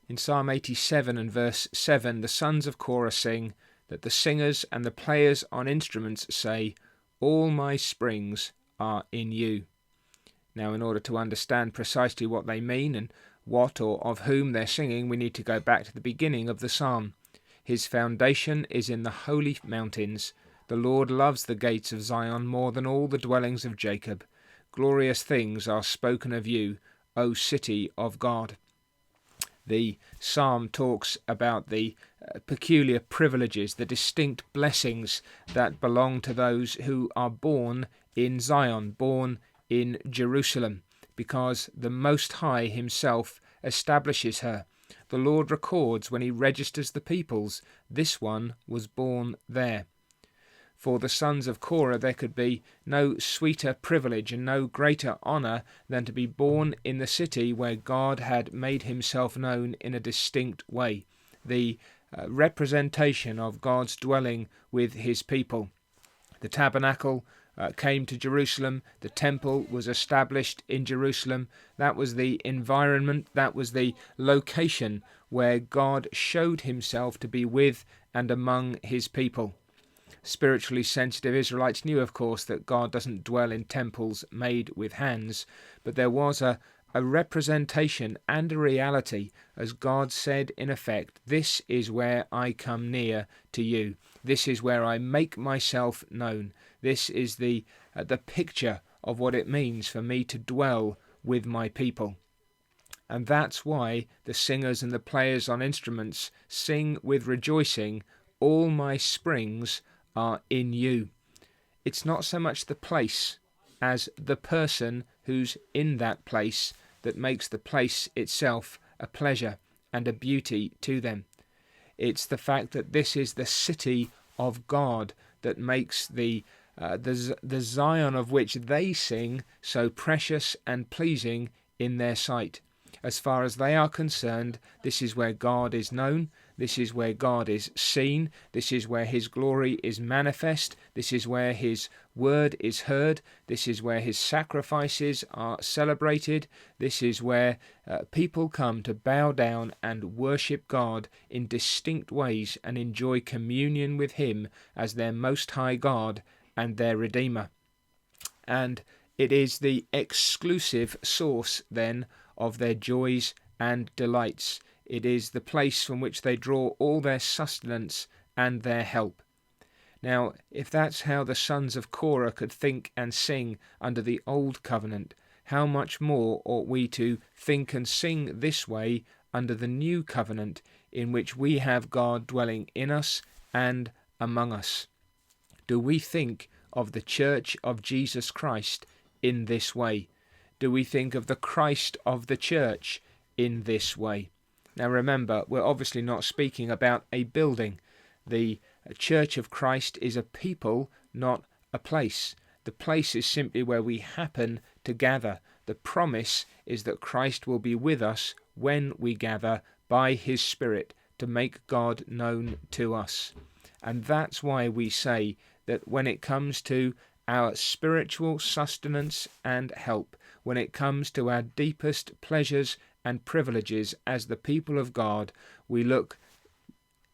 In Psalm 87 and verse 7, the sons of Korah sing that the singers and the players on instruments say, "All my springs are in you." Now, in order to understand precisely what they mean and what or of whom they're singing, we need to go back to the beginning of the psalm. His foundation is in the holy mountains. The Lord loves the gates of Zion more than all the dwellings of Jacob. Glorious things are spoken of you, O city of God. The psalm talks about the peculiar privileges, the distinct blessings that belong to those who are born in Zion, born in Jerusalem, because the Most High himself establishes her. The Lord records when he registers the peoples, this one was born there. For the sons of Korah there could be no sweeter privilege and no greater honour than to be born in the city where God had made himself known in a distinct way, the representation of God's dwelling with his people. The tabernacle came to Jerusalem, the temple was established in Jerusalem. That was the environment, that was the location where God showed himself to be with and among his people. Spiritually sensitive Israelites knew, of course, that God doesn't dwell in temples made with hands, but there was a representation and a reality, as God said in effect, "This is where I come near to you. This is where I make myself known. This is the picture of what it means for me to dwell with my people." And that's why the singers and the players on instruments sing with rejoicing, "All my springs are in you." It's not so much the place as the person who's in that place that makes the place itself a pleasure and a beauty to them. It's the fact that this is the city of God that makes the Zion of which they sing so precious and pleasing in their sight. As far as they are concerned, this is where God is known, this is where God is seen, this is where his glory is manifest, this is where his word is heard, this is where his sacrifices are celebrated, this is where people come to bow down and worship God in distinct ways and enjoy communion with him as their Most High God and their Redeemer. And it is the exclusive source, then, of their joys and delights. It is the place from which they draw all their sustenance and their help. Now, if that's how the sons of Korah could think and sing under the old covenant, how much more ought we to think and sing this way under the new covenant, in which we have God dwelling in us and among us? Do we think of the Church of Jesus Christ in this way? Do we think of the Christ of the church in this way? Now remember, we're obviously not speaking about a building. The Church of Christ is a people, not a place. The place is simply where we happen to gather. The promise is that Christ will be with us when we gather by his Spirit to make God known to us. And that's why we say that when it comes to our spiritual sustenance and help, when it comes to our deepest pleasures and privileges as the people of God, we look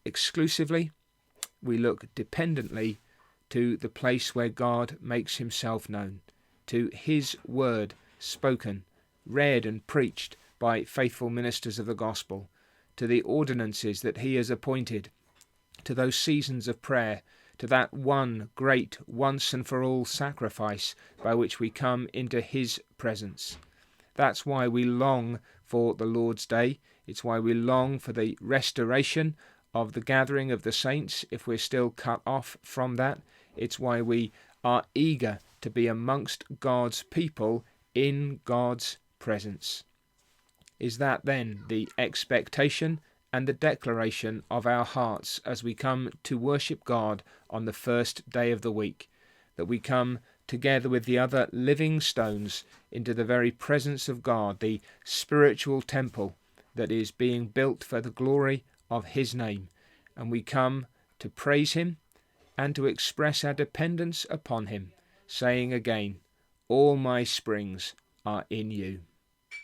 exclusively, we look dependently to the place where God makes himself known, to his word spoken, read and preached by faithful ministers of the gospel, to the ordinances that he has appointed, to those seasons of prayer, to that one great once and for all sacrifice by which we come into his presence. That's why we long for the Lord's Day. It's why we long for the restoration of the gathering of the saints if we're still cut off from that. It's why we are eager to be amongst God's people in God's presence. Is that then the expectation and the declaration of our hearts as we come to worship God on the first day of the week, that we come together with the other living stones into the very presence of God, the spiritual temple that is being built for the glory of his name, and we come to praise him and to express our dependence upon him, saying again, "All my springs are in you."